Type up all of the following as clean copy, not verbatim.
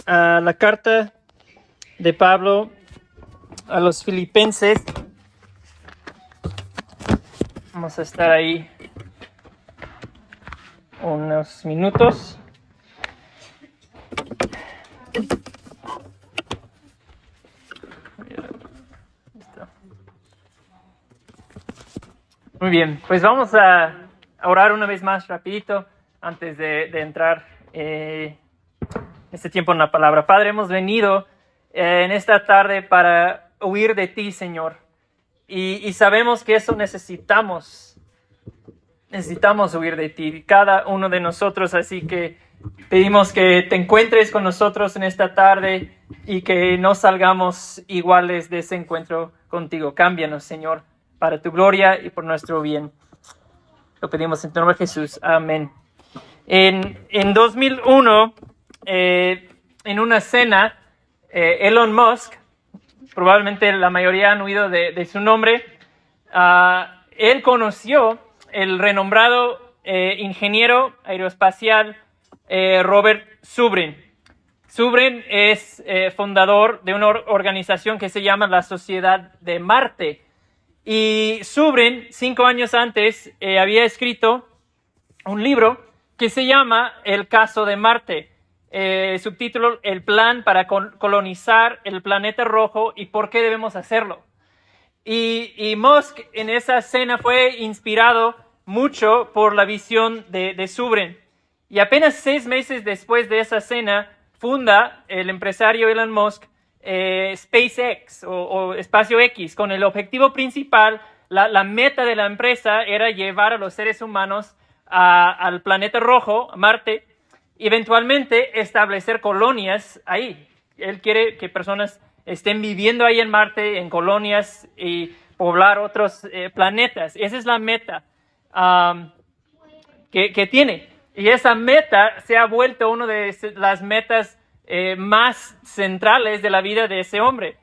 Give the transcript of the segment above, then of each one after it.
A la carta de Pablo a los Filipenses. Vamos a estar ahí unos minutos. Muy bien, pues vamos a orar una vez más rapidito antes de entrar este tiempo en la palabra. Padre, hemos venido en esta tarde para huir de ti, Señor. Y sabemos que eso necesitamos huir de ti, cada uno de nosotros. Así que pedimos que te encuentres con nosotros en esta tarde y que no salgamos iguales de ese encuentro contigo. Cámbianos, Señor, para tu gloria y por nuestro bien. Lo pedimos en tu nombre, Jesús. Amén. En 2001, en una cena, Elon Musk, probablemente la mayoría han oído de su nombre, él conoció el renombrado ingeniero aeroespacial Robert Zubrin. Zubrin es fundador de una organización que se llama la Sociedad de Marte. Y Zubrin, 5 años antes, había escrito un libro que se llama El caso de Marte. Subtítulo: El plan para colonizar el planeta rojo y por qué debemos hacerlo. Y Musk en esa cena fue inspirado mucho por la visión de Zubrin. Y apenas 6 meses después de esa cena, funda el empresario Elon Musk SpaceX o Espacio X, con el objetivo principal. La meta de la empresa era llevar a los seres humanos al planeta rojo, a Marte, y eventualmente establecer colonias ahí. Él quiere que personas estén viviendo ahí en Marte, en colonias, y poblar otros planetas. Esa es la meta que tiene. Y esa meta se ha vuelto una de las metas más centrales de la vida de ese hombre,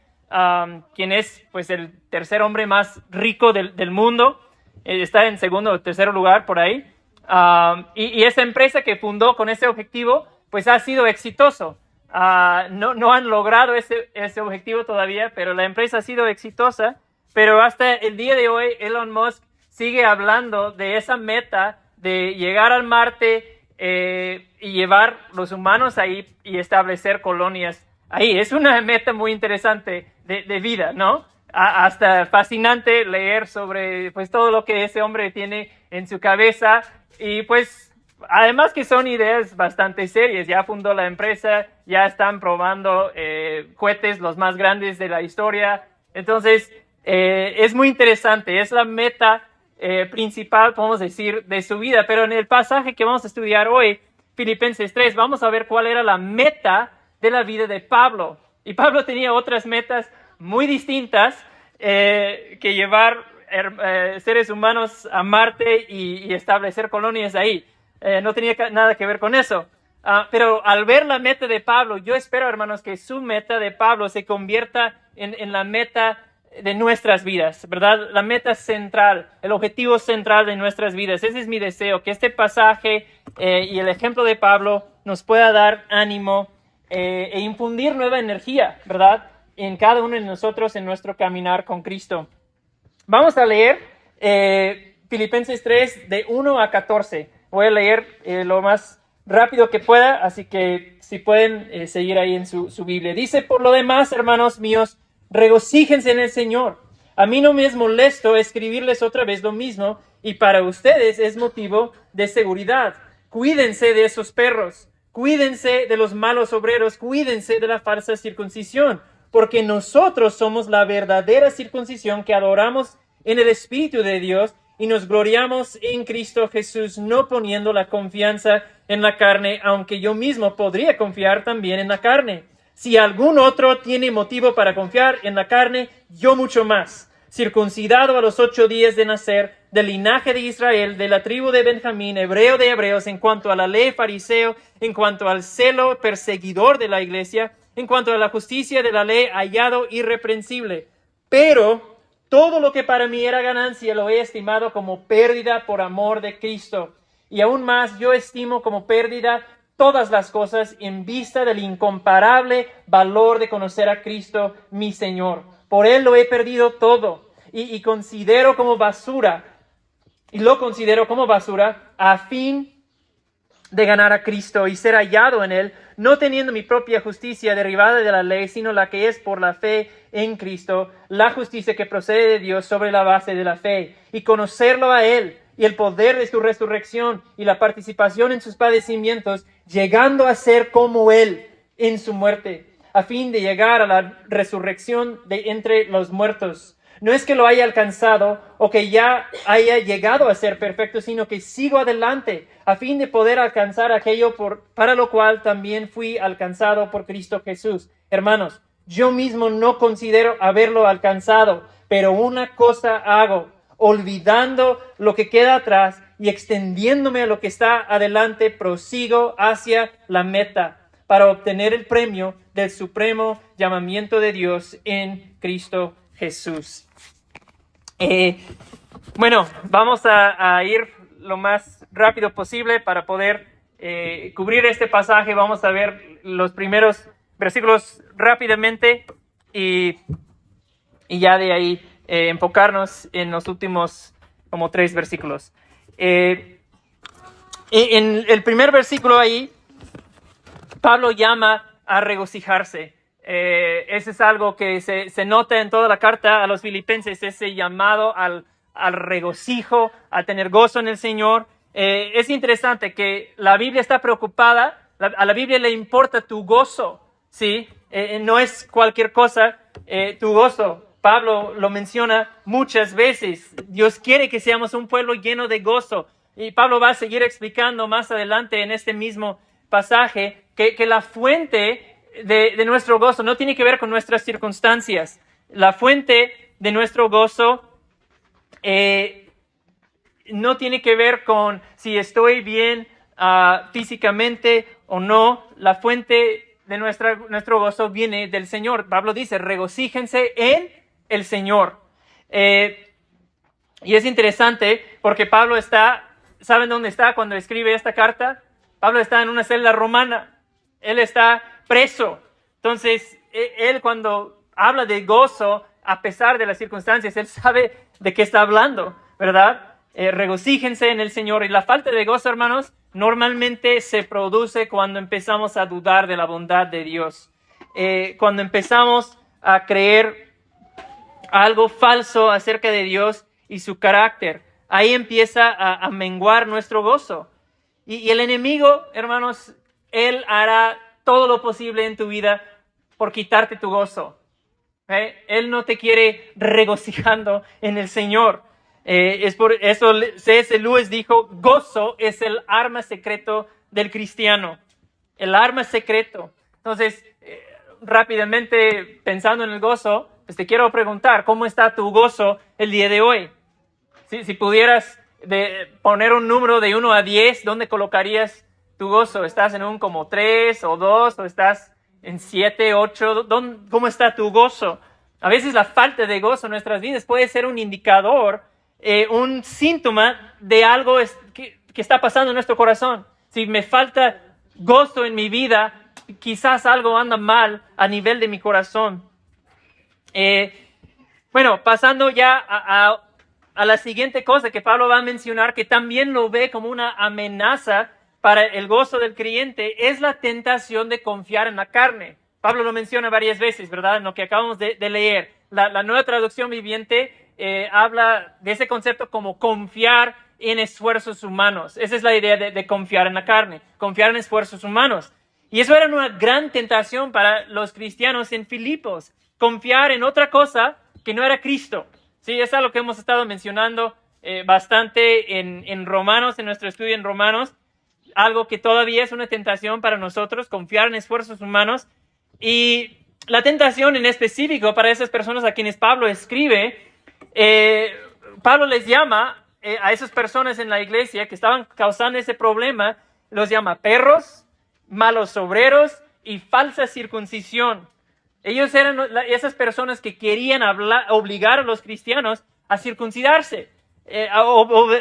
quien es pues el tercer hombre más rico del mundo. Está en segundo o tercer lugar por ahí. Y esa empresa que fundó con ese objetivo pues ha sido exitoso. No han logrado ese objetivo todavía, pero la empresa ha sido exitosa. Pero hasta el día de hoy Elon Musk sigue hablando de esa meta de llegar al Marte y llevar los humanos ahí y establecer colonias ahí. Es una meta muy interesante de vida, ¿no? Hasta fascinante leer sobre pues todo lo que ese hombre tiene en su cabeza. Y pues además que son ideas bastante serias. Ya fundó la empresa, ya están probando cohetes los más grandes de la historia. Entonces es muy interesante, es la meta principal, podemos decir, de su vida. Pero en el pasaje que vamos a estudiar hoy, Filipenses 3, vamos a ver cuál era la meta de la vida de Pablo. Y Pablo tenía otras metas muy distintas que llevar seres humanos a Marte y establecer colonias ahí. No tenía nada que ver con eso. Pero al ver la meta de Pablo, yo espero, hermanos, que su meta de Pablo se convierta en la meta de nuestras vidas, ¿verdad? La meta central, el objetivo central de nuestras vidas. Ese es mi deseo, que este pasaje y el ejemplo de Pablo nos pueda dar ánimo e infundir nueva energía, ¿verdad? En cada uno de nosotros en nuestro caminar con Cristo. Vamos a leer Filipenses 3 de 1 a 14. Voy a leer lo más rápido que pueda, así que si pueden seguir ahí en su Biblia. Dice: por lo demás, hermanos míos, regocíjense en el Señor. A mí no me es molesto escribirles otra vez lo mismo, y para ustedes es motivo de seguridad. Cuídense de esos perros, cuídense de los malos obreros, cuídense de la falsa circuncisión, porque nosotros somos la verdadera circuncisión que adoramos en el Espíritu de Dios y nos gloriamos en Cristo Jesús, no poniendo la confianza en la carne, aunque yo mismo podría confiar también en la carne. Si algún otro tiene motivo para confiar en la carne, yo mucho más. Circuncidado a los 8 días de nacer, del linaje de Israel, de la tribu de Benjamín, hebreo de hebreos, en cuanto a la ley, fariseo, en cuanto al celo, perseguidor de la iglesia, en cuanto a la justicia de la ley, hallado irreprensible. Pero todo lo que para mí era ganancia lo he estimado como pérdida por amor de Cristo. Y aún más yo estimo como pérdida todas las cosas en vista del incomparable valor de conocer a Cristo, mi Señor. Por Él lo he perdido todo y considero como basura, y lo considero como basura a fin de ganar a Cristo y ser hallado en Él, no teniendo mi propia justicia derivada de la ley, sino la que es por la fe en Cristo, la justicia que procede de Dios sobre la base de la fe, y conocerlo a Él y el poder de su resurrección y la participación en sus padecimientos, llegando a ser como Él en su muerte, a fin de llegar a la resurrección de entre los muertos. No es que lo haya alcanzado o que ya haya llegado a ser perfecto, sino que sigo adelante a fin de poder alcanzar aquello para lo cual también fui alcanzado por Cristo Jesús. Hermanos, yo mismo no considero haberlo alcanzado, pero una cosa hago, olvidando lo que queda atrás y extendiéndome a lo que está adelante, prosigo hacia la meta para obtener el premio del supremo llamamiento de Dios en Cristo Jesús. Bueno, vamos a ir lo más rápido posible para poder cubrir este pasaje. Vamos a ver los primeros versículos rápidamente y ya de ahí enfocarnos en los últimos como 3 versículos. En el primer versículo ahí, Pablo llama a regocijarse. Ese es algo que se nota en toda la carta a los filipenses, ese llamado al regocijo, a tener gozo en el Señor. Es interesante que la Biblia está preocupada, a la Biblia le importa tu gozo, ¿sí? No es cualquier cosa tu gozo. Pablo lo menciona muchas veces. Dios quiere que seamos un pueblo lleno de gozo. Y Pablo va a seguir explicando más adelante en este mismo pasaje que la fuente de nuestro gozo no tiene que ver con nuestras circunstancias. La fuente de nuestro gozo no tiene que ver con si estoy bien físicamente o no. La fuente de nuestro gozo viene del Señor. Pablo dice, regocíjense en el Señor. Y es interesante porque Pablo ¿saben dónde está cuando escribe esta carta? Pablo está en una celda romana. Él está preso. Entonces, él cuando habla de gozo, a pesar de las circunstancias, él sabe de qué está hablando, ¿verdad? Regocíjense en el Señor. Y la falta de gozo, hermanos, normalmente se produce cuando empezamos a dudar de la bondad de Dios. Cuando empezamos a creer algo falso acerca de Dios y su carácter. Ahí empieza a menguar nuestro gozo. Y el enemigo, hermanos, él hará todo lo posible en tu vida por quitarte tu gozo. Él no te quiere regocijando en el Señor. Es por eso C.S. Lewis dijo, gozo es el arma secreto del cristiano. El arma secreto. Entonces, rápidamente pensando en el gozo, pues te quiero preguntar, ¿cómo está tu gozo el día de hoy? Si pudieras poner un número de 1 a 10, ¿dónde colocarías tu gozo? ¿Estás en un como 3 o 2 o estás en 7, 8? ¿Cómo está tu gozo? A veces la falta de gozo en nuestras vidas puede ser un indicador, un síntoma de algo que está pasando en nuestro corazón. Si me falta gozo en mi vida, quizás algo anda mal a nivel de mi corazón. Bueno, pasando ya a la siguiente cosa que Pablo va a mencionar, que también lo ve como una amenaza para el gozo del creyente, es la tentación de confiar en la carne. Pablo lo menciona varias veces, ¿verdad? En lo que acabamos de leer. La Nueva Traducción Viviente habla de ese concepto como confiar en esfuerzos humanos. Esa es la idea de confiar en la carne, confiar en esfuerzos humanos. Y eso era una gran tentación para los cristianos en Filipos, confiar en otra cosa que no era Cristo. Sí, es algo que hemos estado mencionando bastante en Romanos, en nuestro estudio en Romanos. Algo que todavía es una tentación para nosotros, confiar en esfuerzos humanos. Y la tentación en específico para esas personas a quienes Pablo escribe, Pablo les llama a esas personas en la iglesia que estaban causando ese problema, los llama perros, malos obreros y falsa circuncisión. Ellos eran esas personas que querían obligar a los cristianos a circuncidarse,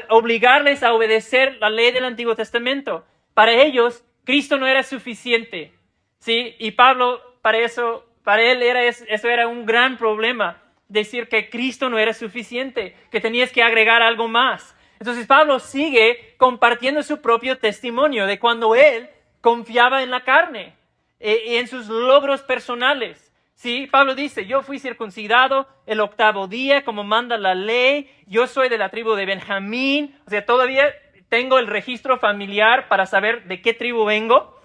obligarles a obedecer la ley del Antiguo Testamento. Para ellos, Cristo no era suficiente, ¿sí? Y Pablo, para él eso era un gran problema, decir que Cristo no era suficiente, que tenías que agregar algo más. Entonces Pablo sigue compartiendo su propio testimonio de cuando él confiaba en la carne y en sus logros personales. Sí, Pablo dice, yo fui circuncidado el 8º día, como manda la ley, yo soy de la tribu de Benjamín, o sea, todavía tengo el registro familiar para saber de qué tribu vengo.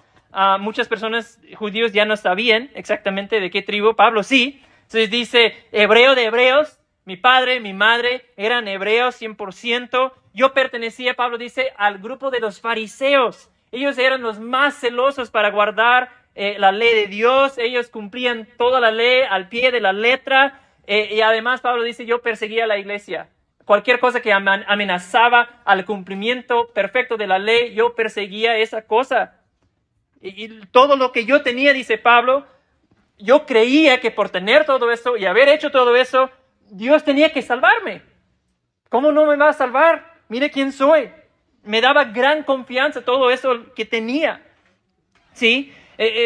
Muchas personas judíos ya no sabían exactamente de qué tribu, Pablo sí. Entonces dice, hebreo de hebreos, mi padre, mi madre eran hebreos 100%. Yo pertenecía, Pablo dice, al grupo de los fariseos. Ellos eran los más celosos para guardar la ley de Dios. Ellos cumplían toda la ley al pie de la letra. Y además Pablo dice, yo perseguía a la iglesia. Cualquier cosa que amenazaba al cumplimiento perfecto de la ley, yo perseguía esa cosa. Y todo lo que yo tenía, dice Pablo, yo creía que por tener todo eso y haber hecho todo eso, Dios tenía que salvarme. ¿Cómo no me va a salvar? Mire quién soy. Me daba gran confianza todo eso que tenía. ¿Sí?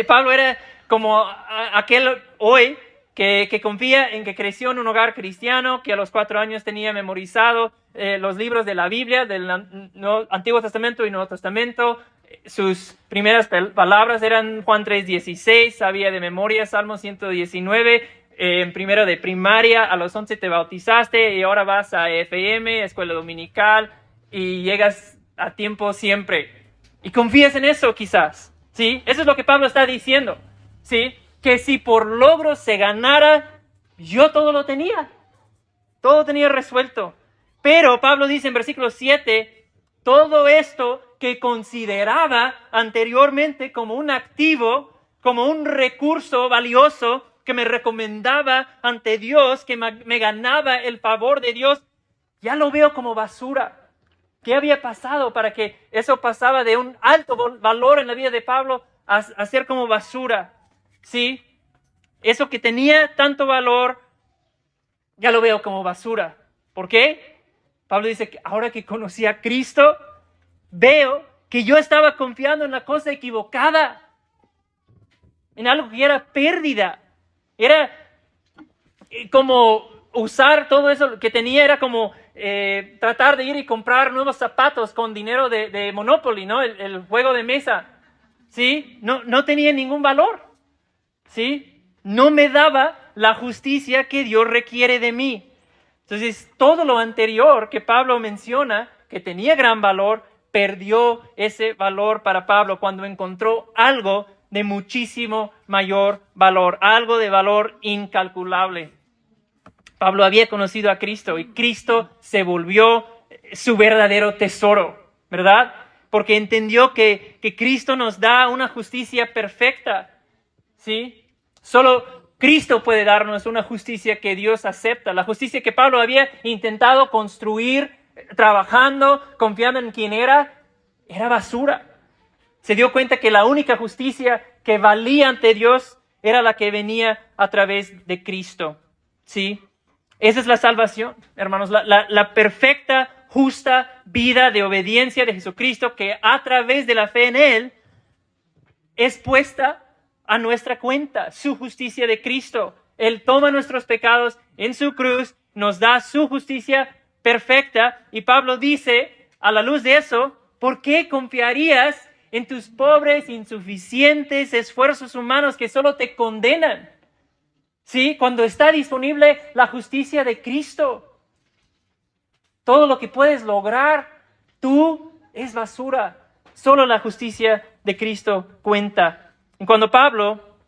Pablo era como aquel hoy que confía en que creció en un hogar cristiano, que a los 4 años tenía memorizado los libros de la Biblia, del Antiguo Testamento y Nuevo Testamento. Sus primeras palabras eran Juan 3:16, sabía de memoria Salmo 119, en primero de primaria, a los 11 te bautizaste y ahora vas a FM, escuela dominical, y llegas a tiempo siempre. Y confías en eso quizás, ¿sí? Eso es lo que Pablo está diciendo, ¿sí? Que si por logros se ganara, yo todo lo tenía resuelto. Pero Pablo dice en versículo 7, todo esto que consideraba anteriormente como un activo, como un recurso valioso que me recomendaba ante Dios, que me ganaba el favor de Dios, ya lo veo como basura. ¿Qué había pasado para que eso pasaba de un alto valor en la vida de Pablo a ser como basura? ¿Sí? Eso que tenía tanto valor, ya lo veo como basura. ¿Por qué? Pablo dice que ahora que conocí a Cristo, veo que yo estaba confiando en la cosa equivocada, en algo que era pérdida. Era como usar todo eso que tenía, era como tratar de ir y comprar nuevos zapatos con dinero de Monopoly, ¿no? El juego de mesa, ¿sí? No tenía ningún valor, ¿sí? No me daba la justicia que Dios requiere de mí. Entonces, todo lo anterior que Pablo menciona, que tenía gran valor, perdió ese valor para Pablo cuando encontró algo de muchísimo mayor valor, algo de valor incalculable. Pablo había conocido a Cristo y Cristo se volvió su verdadero tesoro, ¿verdad? Porque entendió que Cristo nos da una justicia perfecta, ¿sí? Solo Cristo puede darnos una justicia que Dios acepta. La justicia que Pablo había intentado construir, trabajando, confiando en quién era basura. Se dio cuenta que la única justicia que valía ante Dios era la que venía a través de Cristo, ¿sí? Esa es la salvación, hermanos, la perfecta, justa vida de obediencia de Jesucristo que a través de la fe en Él es puesta a nuestra cuenta, su justicia de Cristo. Él toma nuestros pecados en su cruz, nos da su justicia perfecta y Pablo dice, a la luz de eso, ¿por qué confiarías en tus pobres, insuficientes esfuerzos humanos que solo te condenan? ¿Sí? Cuando está disponible la justicia de Cristo, todo lo que puedes lograr tú es basura. Solo la justicia de Cristo cuenta. Y cuando Pablo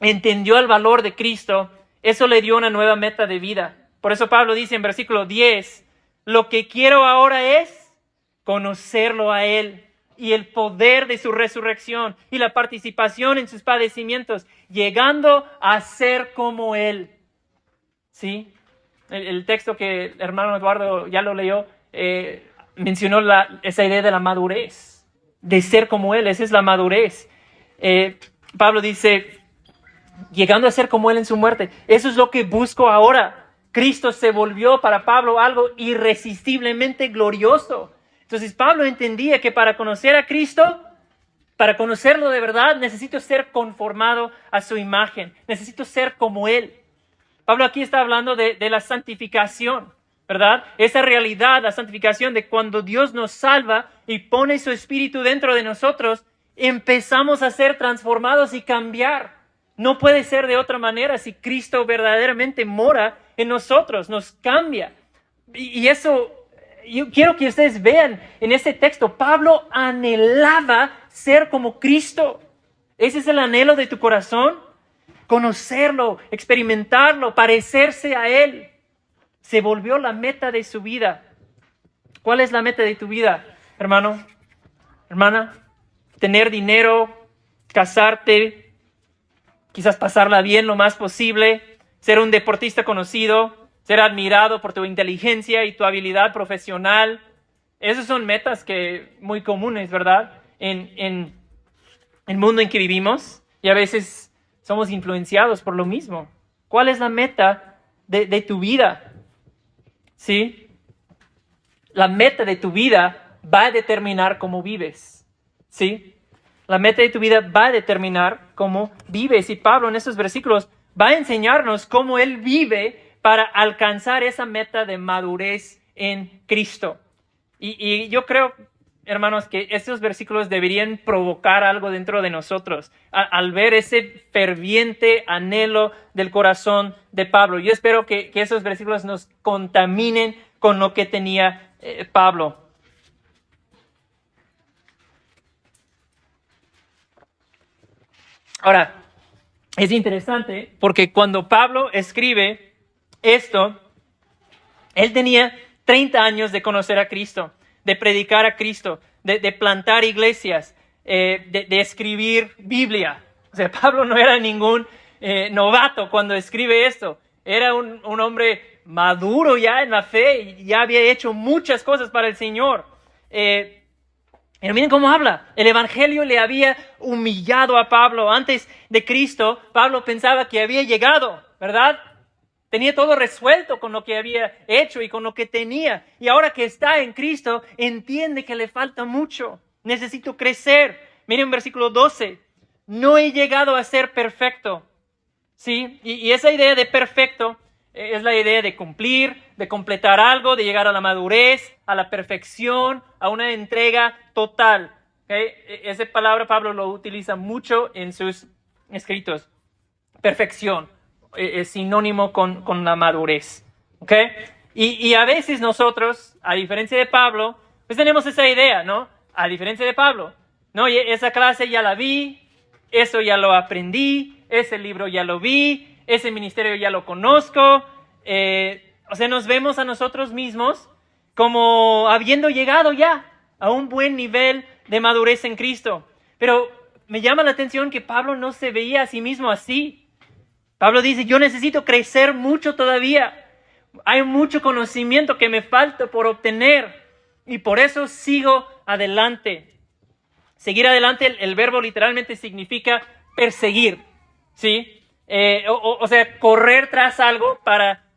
entendió el valor de Cristo, eso le dio una nueva meta de vida. Por eso Pablo dice en versículo 10, lo que quiero ahora es conocerlo a Él y el poder de su resurrección y la participación en sus padecimientos, llegando a ser como Él. ¿Sí? El texto que el hermano Eduardo ya lo leyó, mencionó esa idea de la madurez, de ser como Él. Esa es la madurez. Pablo dice, llegando a ser como Él en su muerte. Eso es lo que busco ahora. Cristo se volvió para Pablo algo irresistiblemente glorioso. Entonces Pablo entendía que para conocer a Cristo Para conocerlo de verdad, necesito ser conformado a su imagen. Necesito ser como Él. Pablo aquí está hablando de la santificación, ¿verdad? Esa realidad, la santificación de cuando Dios nos salva y pone su Espíritu dentro de nosotros, empezamos a ser transformados y cambiar. No puede ser de otra manera si Cristo verdaderamente mora en nosotros, nos cambia. Y eso, yo quiero que ustedes vean en este texto, Pablo anhelaba ser como Cristo. ¿Ese es el anhelo de tu corazón? Conocerlo, experimentarlo, parecerse a Él. Se volvió la meta de su vida. ¿Cuál es la meta de tu vida, hermano? Hermana, tener dinero, casarte, quizás pasarla bien lo más posible, ser un deportista conocido, ser admirado por tu inteligencia y tu habilidad profesional. Esas son metas que muy comunes, ¿verdad? En el mundo en que vivimos, y a veces somos influenciados por lo mismo. ¿Cuál es la meta de tu vida? ¿Sí? La meta de tu vida va a determinar cómo vives. ¿Sí? La meta de tu vida va a determinar cómo vives. Y Pablo en estos versículos va a enseñarnos cómo él vive para alcanzar esa meta de madurez en Cristo. Y yo creo, hermanos, que estos versículos deberían provocar algo dentro de nosotros al ver ese ferviente anhelo del corazón de Pablo. Yo espero que esos versículos nos contaminen con lo que tenía Pablo. Ahora, es interesante porque cuando Pablo escribe esto, él tenía 30 años de conocer a Cristo, de predicar a Cristo, de plantar iglesias, de escribir Biblia. O sea, Pablo no era ningún novato cuando escribe esto. Era un hombre maduro ya en la fe y ya había hecho muchas cosas para el Señor. Pero miren cómo habla. El evangelio le había humillado a Pablo. Antes de Cristo, Pablo pensaba que había llegado, ¿verdad? Tenía todo resuelto con lo que había hecho y con lo que tenía. Y ahora que está en Cristo, entiende que le falta mucho. Necesito crecer. Miren versículo 12. No he llegado a ser perfecto. ¿Sí? Y esa idea de perfecto es la idea de cumplir, de completar algo, de llegar a la madurez, a la perfección, a una entrega total. ¿Okay? Esa palabra Pablo lo utiliza mucho en sus escritos. Perfección es sinónimo con la madurez. ¿Okay? Y a veces nosotros, a diferencia de Pablo, pues tenemos esa idea, ¿no? A diferencia de Pablo, ¿no? Y esa clase ya la vi, eso ya lo aprendí, ese libro ya lo vi, ese ministerio ya lo conozco. O sea, nos vemos a nosotros mismos como habiendo llegado ya a un buen nivel de madurez en Cristo. Pero me llama la atención que Pablo no se veía a sí mismo así. Pablo dice, yo necesito crecer mucho todavía. Hay mucho conocimiento que me falta por obtener y por eso sigo adelante. Seguir adelante, el verbo literalmente significa perseguir, ¿sí? O sea, correr tras algo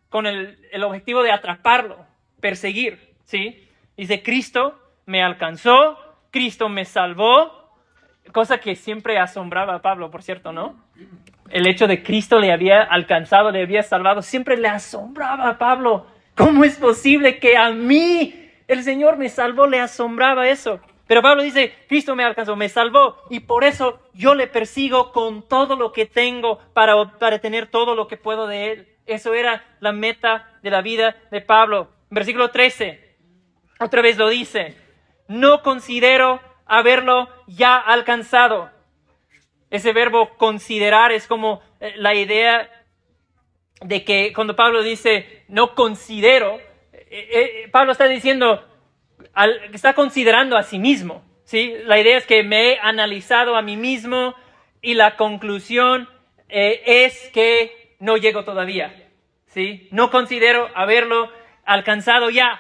con el objetivo de atraparlo, perseguir, ¿sí? Dice, Cristo me alcanzó, Cristo me salvó, cosa que siempre asombraba a Pablo, por cierto, ¿no? El hecho de Cristo le había alcanzado, le había salvado, siempre le asombraba a Pablo. ¿Cómo es posible que a mí el Señor me salvó? Le asombraba eso. Pero Pablo dice, Cristo me alcanzó, me salvó, y por eso yo le persigo con todo lo que tengo para tener todo lo que puedo de Él. Eso era la meta de la vida de Pablo. Versículo 13, otra vez lo dice, no considero haberlo ya alcanzado. Ese verbo considerar es como la idea de que cuando Pablo dice, no considero, Pablo está diciendo, está considerando a sí mismo, ¿sí? La idea es que me he analizado a mí mismo y la conclusión es que no llego todavía, ¿sí? No considero haberlo alcanzado ya.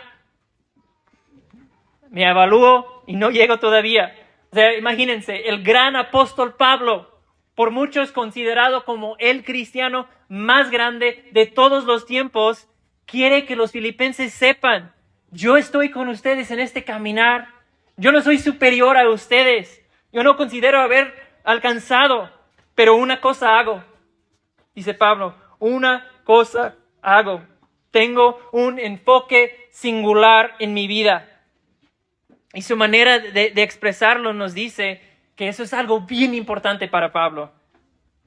Me evalúo y no llego todavía. O sea, imagínense, el gran apóstol Pablo, por muchos considerado como el cristiano más grande de todos los tiempos, quiere que los filipenses sepan, yo estoy con ustedes en este caminar. Yo no soy superior a ustedes. Yo no considero haber alcanzado, pero una cosa hago, dice Pablo, una cosa hago. Tengo un enfoque singular en mi vida. Y su manera de expresarlo nos dice que eso es algo bien importante para Pablo.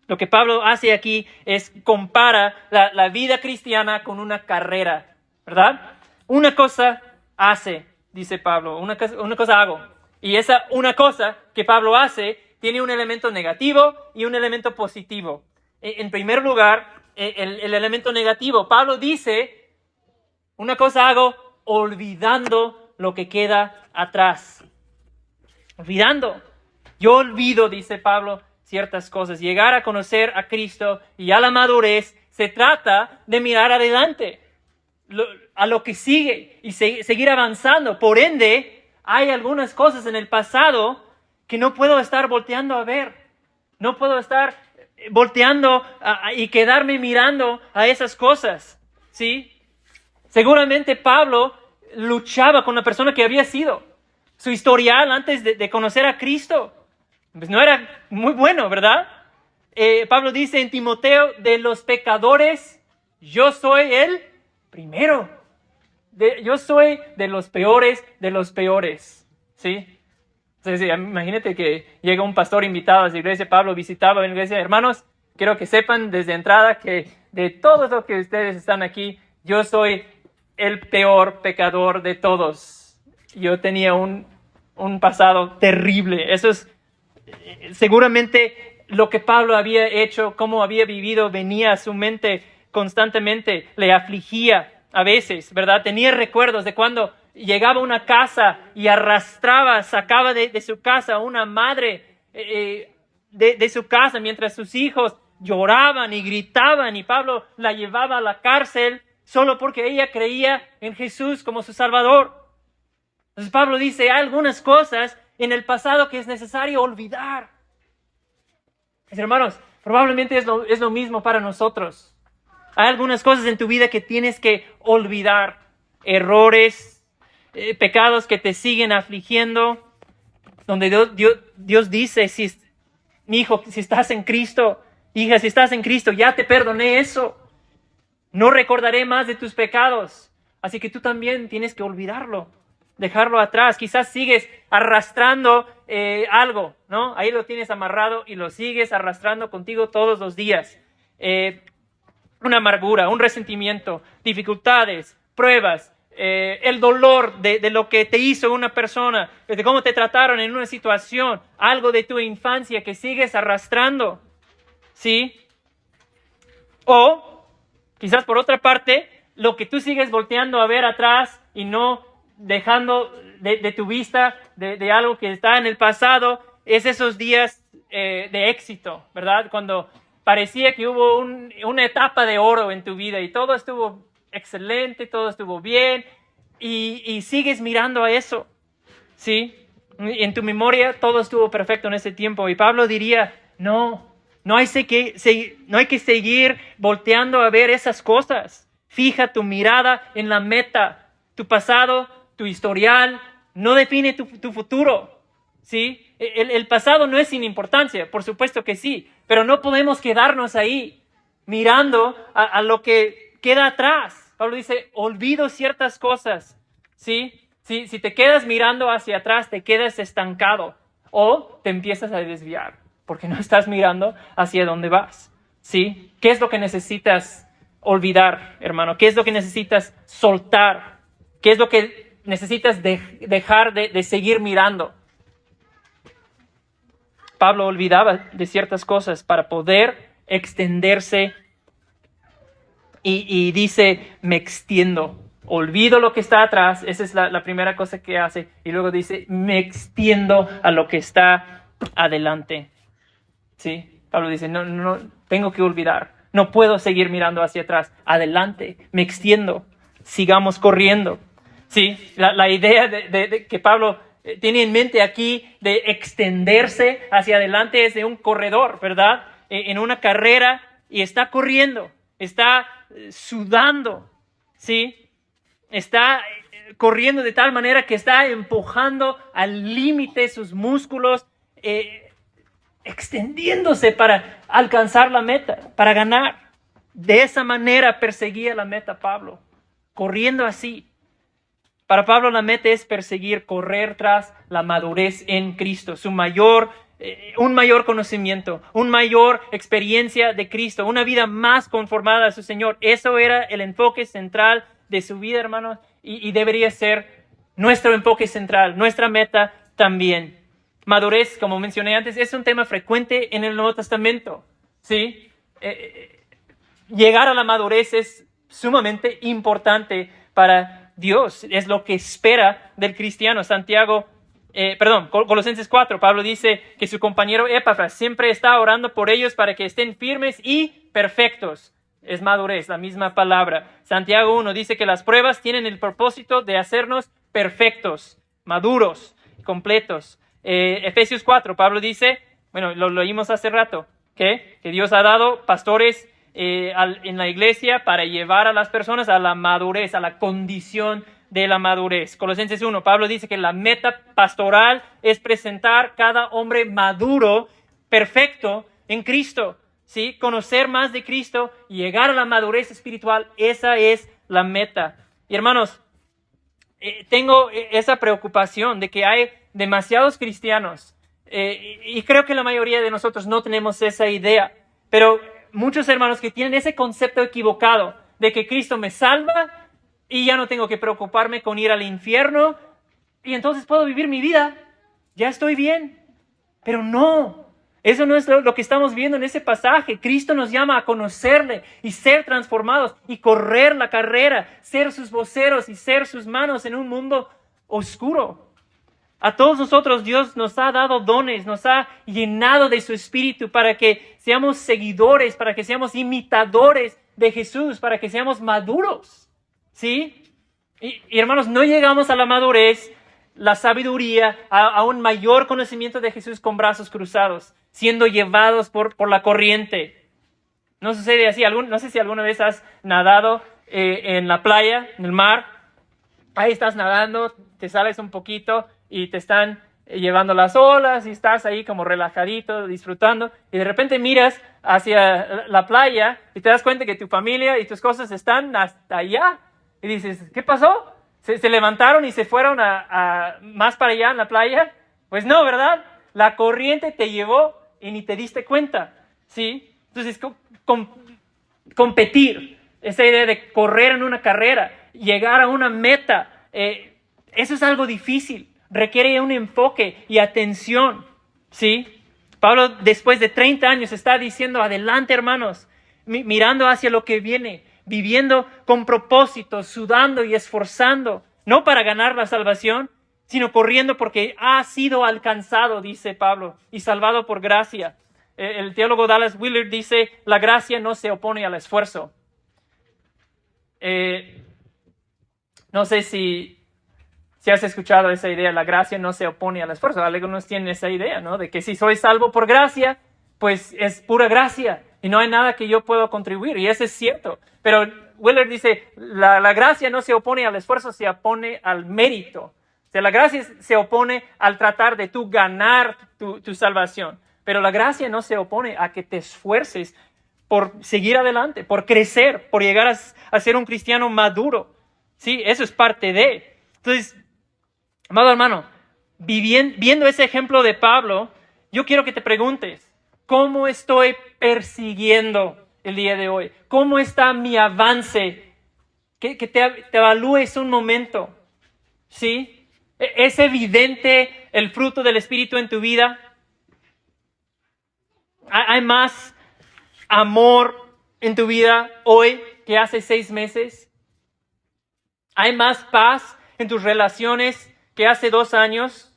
Lo que Pablo hace aquí es compara la vida cristiana con una carrera, ¿verdad? Una cosa hace, dice Pablo, una cosa hago. Y esa una cosa que Pablo hace tiene un elemento negativo y un elemento positivo. En primer lugar, el elemento negativo. Pablo dice, una cosa hago olvidando lo que queda atrás. Olvidando. Yo olvido, dice Pablo, ciertas cosas. Llegar a conocer a Cristo y a la madurez se trata de mirar adelante, a lo que sigue y seguir avanzando. Por ende, hay algunas cosas en el pasado que no puedo estar volteando a ver. No puedo estar volteando y quedarme mirando a esas cosas, ¿sí? Seguramente Pablo luchaba con la persona que había sido. Su historial antes de conocer a Cristo pues no era muy bueno, ¿verdad? Pablo dice en Timoteo, de los pecadores, yo soy el primero. Yo soy de los peores, ¿sí? Entonces, imagínate que llega un pastor invitado a su iglesia, Pablo visitaba la iglesia. Hermanos, quiero que sepan desde entrada que de todos los que ustedes están aquí, yo soy el peor pecador de todos. Yo tenía un pasado terrible. Eso es seguramente lo que Pablo había hecho, cómo había vivido, venía a su mente constantemente, le afligía a veces, ¿verdad? Tenía recuerdos de cuando llegaba a una casa y sacaba de su casa a una madre de su casa mientras sus hijos lloraban y gritaban y Pablo la llevaba a la cárcel solo porque ella creía en Jesús como su Salvador. Entonces Pablo dice, hay algunas cosas en el pasado que es necesario olvidar. Mis hermanos, probablemente es lo mismo para nosotros. Hay algunas cosas en tu vida que tienes que olvidar. Errores, pecados que te siguen afligiendo. Donde Dios dice, mi hijo, si estás en Cristo, hija, si estás en Cristo, ya te perdoné eso. No recordaré más de tus pecados. Así que tú también tienes que olvidarlo. Dejarlo atrás. Quizás sigues arrastrando algo, ¿no? Ahí lo tienes amarrado y lo sigues arrastrando contigo todos los días. Una amargura, un resentimiento, dificultades, pruebas, el dolor de lo que te hizo una persona, de cómo te trataron en una situación, algo de tu infancia que sigues arrastrando, ¿sí? O quizás por otra parte, lo que tú sigues volteando a ver atrás y no dejando de tu vista de algo que está en el pasado, es esos días de éxito, ¿verdad? Cuando parecía que hubo una etapa de oro en tu vida y todo estuvo excelente, todo estuvo bien y sigues mirando a eso, ¿sí? En tu memoria todo estuvo perfecto en ese tiempo y Pablo diría, no hay que seguir volteando a ver esas cosas. Fija tu mirada en la meta. Tu pasado, tu historial, no define tu futuro, ¿sí? El pasado no es sin importancia, por supuesto que sí, pero no podemos quedarnos ahí mirando a lo que queda atrás. Pablo dice, olvido ciertas cosas, ¿sí? Si te quedas mirando hacia atrás, te quedas estancado o te empiezas a desviar porque no estás mirando hacia dónde vas, ¿sí? ¿Qué es lo que necesitas olvidar, hermano? ¿Qué es lo que necesitas soltar? ¿Qué es lo que necesitas dejar de seguir mirando? Pablo olvidaba de ciertas cosas para poder extenderse y dice, me extiendo. Olvido lo que está atrás, esa es la primera cosa que hace. Y luego dice, me extiendo a lo que está adelante. ¿Sí? Pablo dice, no, tengo que olvidar. No puedo seguir mirando hacia atrás. Adelante, me extiendo. Sigamos corriendo. Sí, la idea de que Pablo tiene en mente aquí de extenderse hacia adelante es de un corredor, ¿verdad? En una carrera y está corriendo, está sudando, ¿sí? Está corriendo de tal manera que está empujando al límite sus músculos extendiéndose para alcanzar la meta, para ganar. De esa manera perseguía la meta Pablo, corriendo así. Para Pablo la meta es perseguir, correr tras la madurez en Cristo, un mayor conocimiento, una mayor experiencia de Cristo, una vida más conformada a su Señor. Eso era el enfoque central de su vida, hermanos, y debería ser nuestro enfoque central, nuestra meta también. Madurez, como mencioné antes, es un tema frecuente en el Nuevo Testamento, ¿sí? Llegar a la madurez es sumamente importante para Dios, es lo que espera del cristiano. Colosenses 4, Pablo dice que su compañero Epafras siempre está orando por ellos para que estén firmes y perfectos. Es madurez, la misma palabra. Santiago 1 dice que las pruebas tienen el propósito de hacernos perfectos, maduros, completos. Efesios 4, Pablo dice, lo leímos hace rato, que Dios ha dado pastores en la iglesia para llevar a las personas a la madurez, a la condición de la madurez. Colosenses 1, Pablo dice que la meta pastoral es presentar cada hombre maduro, perfecto en Cristo, ¿sí? Conocer más de Cristo y llegar a la madurez espiritual, esa es la meta. Y hermanos, tengo esa preocupación de que hay demasiados cristianos y creo que la mayoría de nosotros no tenemos esa idea, pero muchos hermanos que tienen ese concepto equivocado de que Cristo me salva y ya no tengo que preocuparme con ir al infierno y entonces puedo vivir mi vida, ya estoy bien. Pero no, eso no es lo que estamos viendo en ese pasaje. Cristo nos llama a conocerle y ser transformados y correr la carrera, ser sus voceros y ser sus manos en un mundo oscuro. A todos nosotros Dios nos ha dado dones, nos ha llenado de su Espíritu para que seamos seguidores, para que seamos imitadores de Jesús, para que seamos maduros, ¿sí? Y hermanos, no llegamos a la madurez, la sabiduría, a un mayor conocimiento de Jesús con brazos cruzados, siendo llevados por la corriente. No sucede así. No sé si alguna vez has nadado en la playa, en el mar. Ahí estás nadando, te sales un poquito y te están llevando las olas y estás ahí como relajadito, disfrutando, y de repente miras hacia la playa y te das cuenta que tu familia y tus cosas están hasta allá y dices, ¿qué pasó? ¿Se levantaron y se fueron a más para allá en la playa? Pues no, ¿verdad? La corriente te llevó y ni te diste cuenta, ¿sí? Entonces, competir, esa idea de correr en una carrera, llegar a una meta, eso es algo difícil. Requiere un enfoque y atención, ¿sí? Pablo, después de 30 años, está diciendo, adelante, hermanos, mirando hacia lo que viene, viviendo con propósito, sudando y esforzando, no para ganar la salvación, sino corriendo porque ha sido alcanzado, dice Pablo, y salvado por gracia. El teólogo Dallas Willard dice, la gracia no se opone al esfuerzo. No sé si has escuchado esa idea, la gracia no se opone al esfuerzo. Algunos tienen esa idea, ¿no? De que si soy salvo por gracia, pues es pura gracia y no hay nada que yo pueda contribuir. Y eso es cierto. Pero Willard dice, la gracia no se opone al esfuerzo, se opone al mérito. O sea, la gracia se opone al tratar de tú ganar tu salvación. Pero la gracia no se opone a que te esfuerces por seguir adelante, por crecer, por llegar a ser un cristiano maduro. Sí, eso es parte de. Entonces, amado hermano, viendo ese ejemplo de Pablo, yo quiero que te preguntes, ¿cómo estoy persiguiendo el día de hoy? ¿Cómo está mi avance? Que te evalúes un momento, ¿sí? ¿Es evidente el fruto del Espíritu en tu vida? ¿Hay más amor en tu vida hoy que hace 6 meses? ¿Hay más paz en tus relaciones que hace 2 años?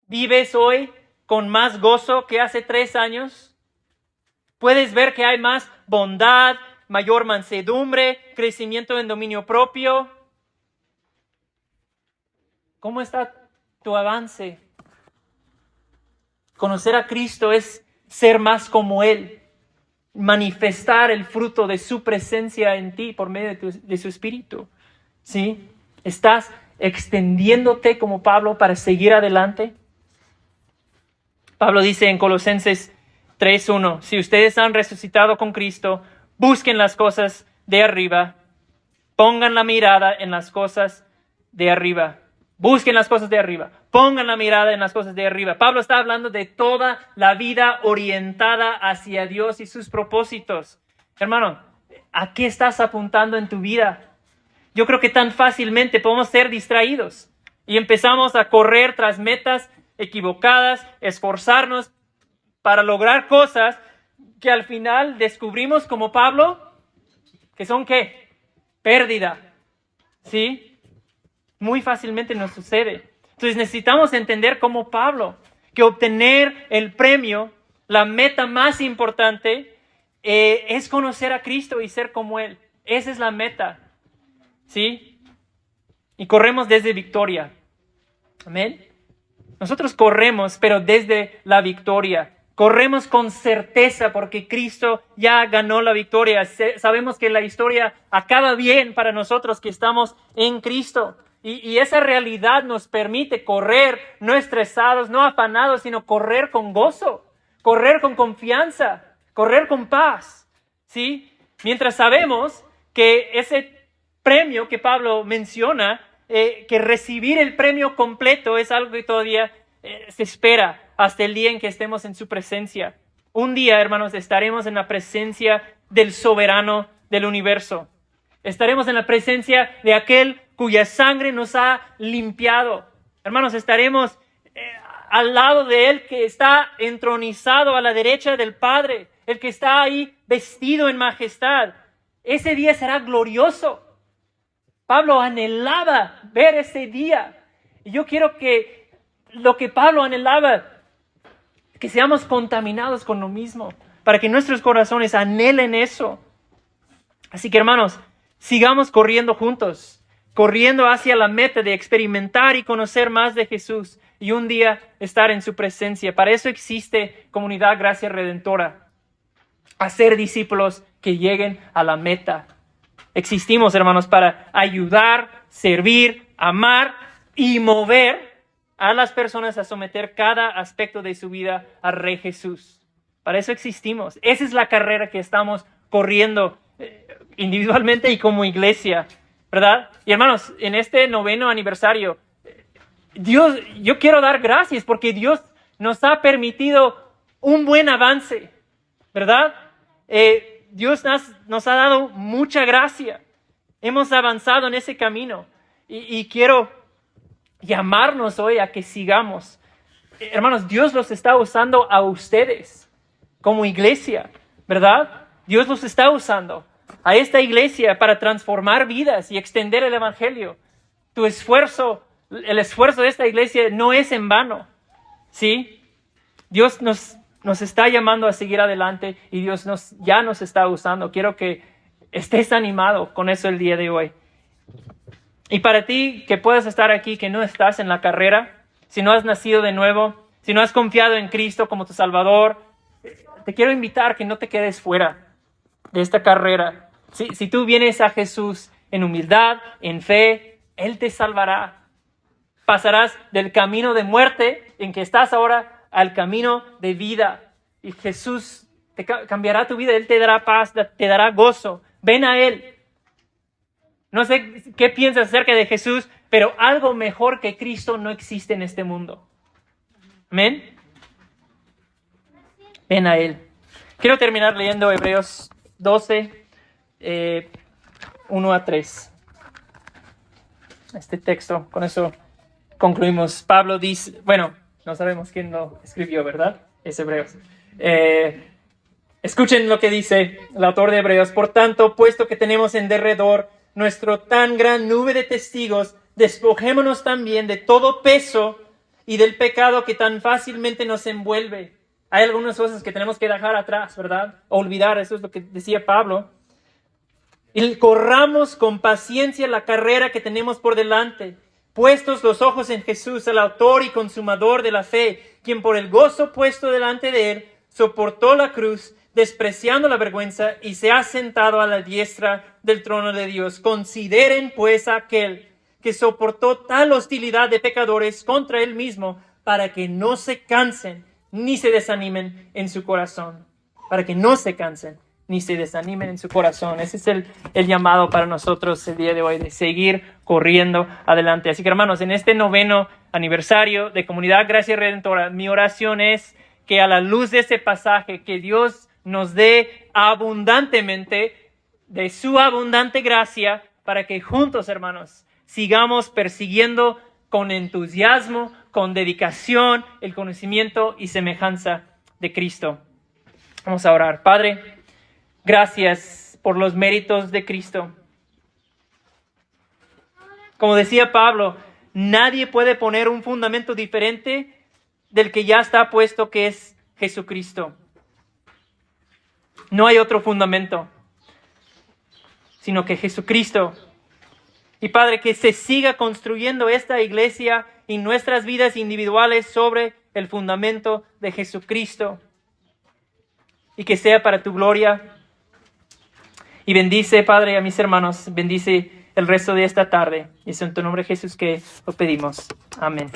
¿Vives hoy con más gozo que hace 3 años? ¿Puedes ver que hay más bondad, mayor mansedumbre, crecimiento en dominio propio? ¿Cómo está tu avance? Conocer a Cristo es ser más como Él, manifestar el fruto de su presencia en ti por medio de su Espíritu. ¿Sí? ¿Estás extendiéndote como Pablo para seguir adelante? Pablo dice en Colosenses 3:1, si ustedes han resucitado con Cristo, busquen las cosas de arriba, pongan la mirada en las cosas de arriba. Busquen las cosas de arriba, pongan la mirada en las cosas de arriba. Pablo está hablando de toda la vida orientada hacia Dios y sus propósitos. Hermano, ¿a qué estás apuntando en tu vida? Yo creo que tan fácilmente podemos ser distraídos y empezamos a correr tras metas equivocadas, esforzarnos para lograr cosas que al final descubrimos como Pablo, que son ¿qué? Pérdida. ¿Sí? Muy fácilmente nos sucede. Entonces necesitamos entender como Pablo, que obtener el premio, la meta más importante, es conocer a Cristo y ser como Él. Esa es la meta. ¿Sí? Y corremos desde victoria. Amén. Nosotros corremos, pero desde la victoria. Corremos con certeza porque Cristo ya ganó la victoria. Sabemos que la historia acaba bien para nosotros que estamos en Cristo. Y esa realidad nos permite correr no estresados, no afanados, sino correr con gozo, correr con confianza, correr con paz. ¿Sí? Mientras sabemos que ese premio que Pablo menciona, que recibir el premio completo es algo que todavía se espera hasta el día en que estemos en su presencia. Un día, hermanos, estaremos en la presencia del soberano del universo. Estaremos en la presencia de aquel cuya sangre nos ha limpiado. Hermanos, estaremos al lado de Él que está entronizado a la derecha del Padre, el que está ahí vestido en majestad. Ese día será glorioso. Pablo anhelaba ver ese día. Y yo quiero que lo que Pablo anhelaba, que seamos contaminados con lo mismo, para que nuestros corazones anhelen eso. Así que, hermanos, sigamos corriendo juntos, corriendo hacia la meta de experimentar y conocer más de Jesús y un día estar en su presencia. Para eso existe Comunidad Gracia Redentora, hacer discípulos que lleguen a la meta. Existimos, hermanos, para ayudar, servir, amar y mover a las personas a someter cada aspecto de su vida al Rey Jesús. Para eso existimos. Esa es la carrera que estamos corriendo individualmente y como iglesia, ¿verdad? Y hermanos, en este 9º aniversario, yo quiero dar gracias porque Dios nos ha permitido un buen avance, ¿verdad? Dios nos ha dado mucha gracia. Hemos avanzado en ese camino y quiero llamarnos hoy a que sigamos. Hermanos, Dios los está usando a ustedes como iglesia, ¿verdad? Dios los está usando a esta iglesia para transformar vidas y extender el evangelio. Tu esfuerzo, el esfuerzo de esta iglesia no es en vano, ¿sí? Dios nos está llamando a seguir adelante y Dios ya nos está usando. Quiero que estés animado con eso el día de hoy. Y para ti que puedas estar aquí, que no estás en la carrera, si no has nacido de nuevo, si no has confiado en Cristo como tu Salvador, te quiero invitar que no te quedes fuera de esta carrera. Si tú vienes a Jesús en humildad, en fe, Él te salvará. Pasarás del camino de muerte en que estás ahora al camino de vida. Y Jesús te cambiará tu vida. Él te dará paz, te dará gozo. Ven a Él. No sé qué piensas acerca de Jesús, pero algo mejor que Cristo no existe en este mundo. Amén. Ven a Él. Quiero terminar leyendo Hebreos 12, 1-3. Este texto, con eso concluimos. Pablo dice, bueno, no sabemos quién lo escribió, ¿verdad? Es Hebreos. Escuchen lo que dice el autor de Hebreos. Por tanto, puesto que tenemos en derredor nuestro tan gran nube de testigos, despojémonos también de todo peso y del pecado que tan fácilmente nos envuelve. Hay algunas cosas que tenemos que dejar atrás, ¿verdad? Olvidar, eso es lo que decía Pablo. Y corramos con paciencia la carrera que tenemos por delante, puestos los ojos en Jesús, el autor y consumador de la fe, quien por el gozo puesto delante de él, soportó la cruz, despreciando la vergüenza, y se ha sentado a la diestra del trono de Dios. Consideren pues a aquel que soportó tal hostilidad de pecadores contra él mismo, para que no se cansen ni se desanimen en su corazón, para que no se cansen ni se desanimen en su corazón. Ese es el llamado para nosotros el día de hoy, de seguir corriendo adelante. Así que, hermanos, en este 9º aniversario de Comunidad Gracia Redentora, mi oración es que a la luz de este pasaje, que Dios nos dé abundantemente de su abundante gracia, para que juntos, hermanos, sigamos persiguiendo con entusiasmo, con dedicación, el conocimiento y semejanza de Cristo. Vamos a orar. Padre, gracias por los méritos de Cristo. Como decía Pablo, nadie puede poner un fundamento diferente del que ya está puesto, que es Jesucristo. No hay otro fundamento, sino que Jesucristo. Y Padre, que se siga construyendo esta iglesia y nuestras vidas individuales sobre el fundamento de Jesucristo. Y que sea para tu gloria. Y bendice, Padre, a mis hermanos. Bendice el resto de esta tarde. Y es en tu nombre, Jesús, que lo pedimos. Amén.